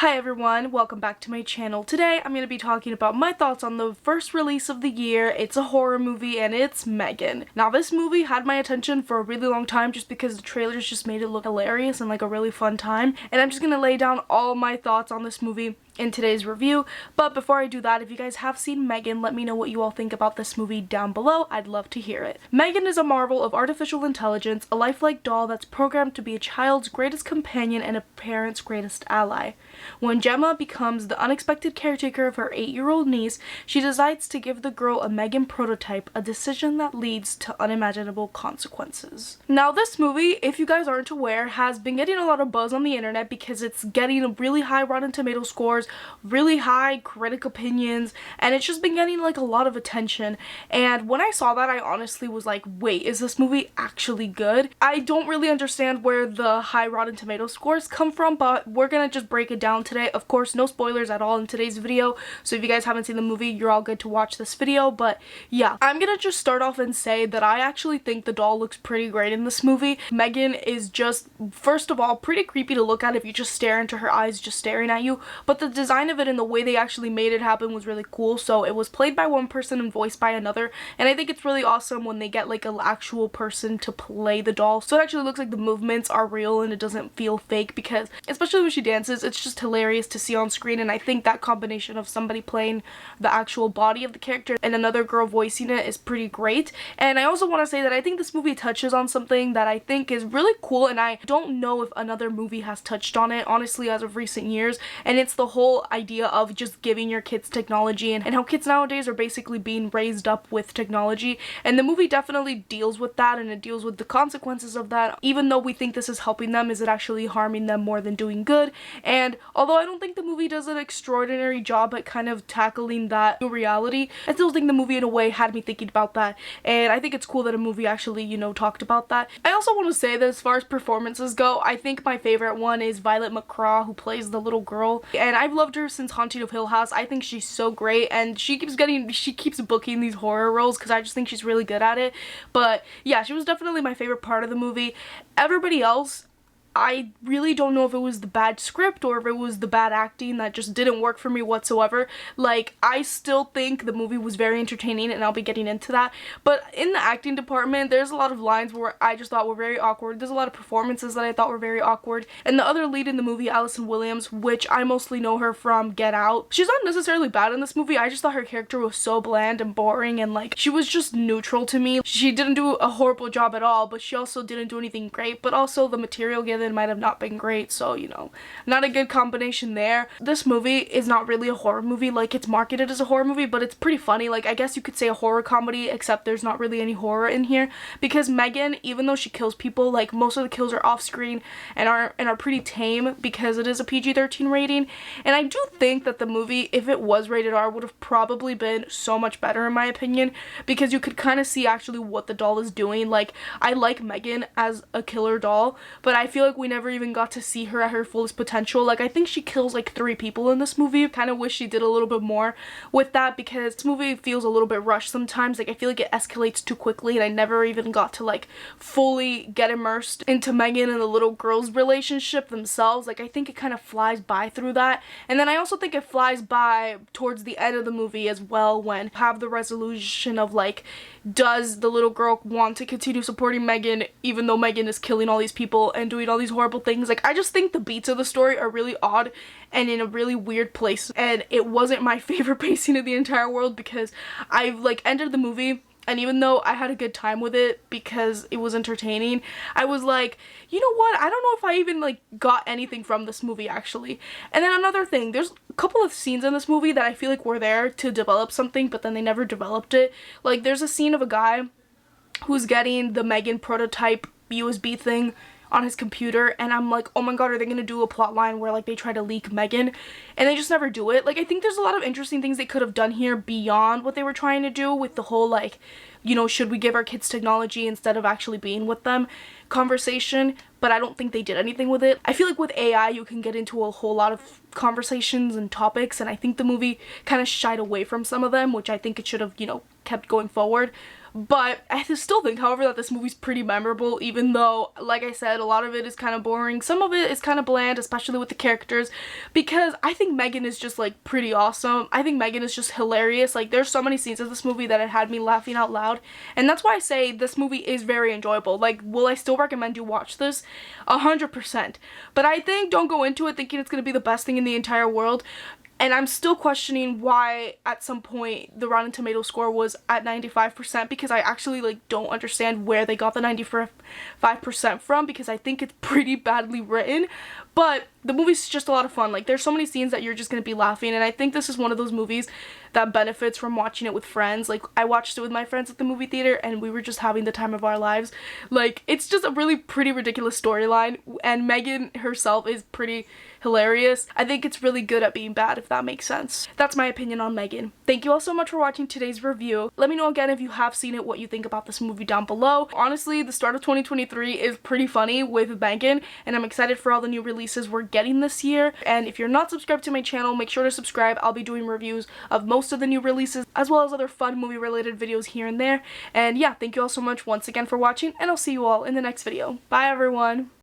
Hi everyone, welcome back to my channel. Today I'm going to be talking about my thoughts on the first release of the year. It's a horror movie and it's M3GAN. Now this movie had my attention for a really long time just because the trailers just made it look hilarious and like a really fun time. And I'm just going to lay down all my thoughts on this movie in today's review. But before I do that, if you guys have seen M3GAN, let me know what you all think about this movie down below. I'd love to hear it. M3GAN is a marvel of artificial intelligence, a lifelike doll that's programmed to be a child's greatest companion and a parent's greatest ally. When Gemma becomes the unexpected caretaker of her 8-year-old niece, she decides to give the girl a M3GAN prototype, a decision that leads to unimaginable consequences. Now this movie, if you guys aren't aware, has been getting a lot of buzz on the internet because it's getting really high Rotten Tomato scores, really high critic opinions, and it's just been getting like a lot of attention. And when I saw that, I honestly was like, wait, is this movie actually good? I don't really understand where the high Rotten Tomato scores come from, but we're gonna just break it down today. Of course, no spoilers at all in today's video, so if you guys haven't seen the movie, you're all good to watch this video. But yeah, I'm gonna just start off and say that I actually think the doll looks pretty great in this movie. M3GAN is just, first of all, pretty creepy to look at if you just stare into her eyes just staring at you, but the design of it and the way they actually made it happen was really cool. So it was played by one person and voiced by another, and I think it's really awesome when they get like an actual person to play the doll, so it actually looks like the movements are real and it doesn't feel fake, because especially when she dances, it's just hilarious to see on screen. And I think that combination of somebody playing the actual body of the character and another girl voicing it is pretty great. And I also want to say that I think this movie touches on something that I think is really cool, and I don't know if another movie has touched on it honestly as of recent years, and it's the whole idea of just giving your kids technology and how kids nowadays are basically being raised up with technology. And the movie definitely deals with that, and it deals with the consequences of that. Even though we think this is helping them, is it actually harming them more than doing good? And although I don't think the movie does an extraordinary job at kind of tackling that reality, I still think the movie in a way had me thinking about that, and I think it's cool that a movie actually, you know, talked about that. I also want to say that as far as performances go, I think my favorite one is Violet McCraw, who plays the little girl, and I've loved her since Haunting of Hill House. I think she's so great, and she keeps booking these horror roles because I just think she's really good at it. But yeah, she was definitely my favorite part of the movie. Everybody else, I really don't know if it was the bad script or if it was the bad acting that just didn't work for me whatsoever. Like, I still think the movie was very entertaining, and I'll be getting into that. But in the acting department, there's a lot of lines where I just thought were very awkward. There's a lot of performances that I thought were very awkward. And the other lead in the movie, Allison Williams, which I mostly know her from Get Out, she's not necessarily bad in this movie. I just thought her character was so bland and boring, and like, she was just neutral to me. She didn't do a horrible job at all, but she also didn't do anything great. But also the material given might have not been great, so you know, not a good combination there. This movie is not really a horror movie. Like, it's marketed as a horror movie, but it's pretty funny. Like, I guess you could say a horror comedy, except there's not really any horror in here, because M3GAN, even though she kills people, like, most of the kills are off screen and are pretty tame because it is a PG-13 rating. And I do think that the movie, if it was rated R, would have probably been so much better in my opinion, because you could kind of see actually what the doll is doing. Like, I like M3GAN as a killer doll, but I feel like we never even got to see her at her fullest potential. Like, I think she kills like 3 people in this movie. Kind of wish she did a little bit more with that, because this movie feels a little bit rushed sometimes. Like, I feel like it escalates too quickly, and I never even got to like fully get immersed into M3GAN and the little girl's relationship themselves. Like, I think it kind of flies by through that. And then I also think it flies by towards the end of the movie as well, when you have the resolution of like, does the little girl want to continue supporting M3GAN even though M3GAN is killing all these people and doing all these horrible things. Like, I just think the beats of the story are really odd and in a really weird place, and it wasn't my favorite pacing in the entire world, because I like entered the movie, and even though I had a good time with it because it was entertaining, I was like, you know what, I don't know if I even like got anything from this movie actually. And then another thing, there's a couple of scenes in this movie that I feel like were there to develop something, but then they never developed it. Like, there's a scene of a guy who's getting the M3GAN prototype USB thing on his computer, and I'm like, oh my god, are they gonna do a plot line where like they try to leak M3GAN? And they just never do it. Like, I think there's a lot of interesting things they could have done here beyond what they were trying to do with the whole like, you know, should we give our kids technology instead of actually being with them conversation, but I don't think they did anything with it. I feel like with AI you can get into a whole lot of conversations and topics, and I think the movie kind of shied away from some of them, which I think it should have, you know, kept going forward. But I still think, however, that this movie's pretty memorable, even though, like I said, a lot of it is kind of boring. Some of it is kind of bland, especially with the characters, because I think M3GAN is just, like, pretty awesome. I think M3GAN is just hilarious. Like, there's so many scenes of this movie that it had me laughing out loud, and that's why I say this movie is very enjoyable. Like, will I still recommend you watch this? 100%. But I think don't go into it thinking it's going to be the best thing in the entire world. And I'm still questioning why at some point the Rotten Tomato score was at 95%, because I actually like don't understand where they got the 95% from, because I think it's pretty badly written. But the movie's just a lot of fun. Like, there's so many scenes that you're just gonna be laughing, and I think this is one of those movies that benefits from watching it with friends. Like, I watched it with my friends at the movie theater, and we were just having the time of our lives. Like, it's just a really pretty ridiculous storyline, and M3GAN herself is pretty hilarious. I think it's really good at being bad, if that makes sense. That's my opinion on M3GAN. Thank you all so much for watching today's review. Let me know again if you have seen it, what you think about this movie down below. Honestly, the start of 2023 is pretty funny with M3GAN, and I'm excited for all the new releases we're getting this year. And if you're not subscribed to my channel, make sure to subscribe. I'll be doing reviews of most of the new releases, as well as other fun movie related videos here and there. And yeah, thank you all so much once again for watching, and I'll see you all in the next video. Bye everyone!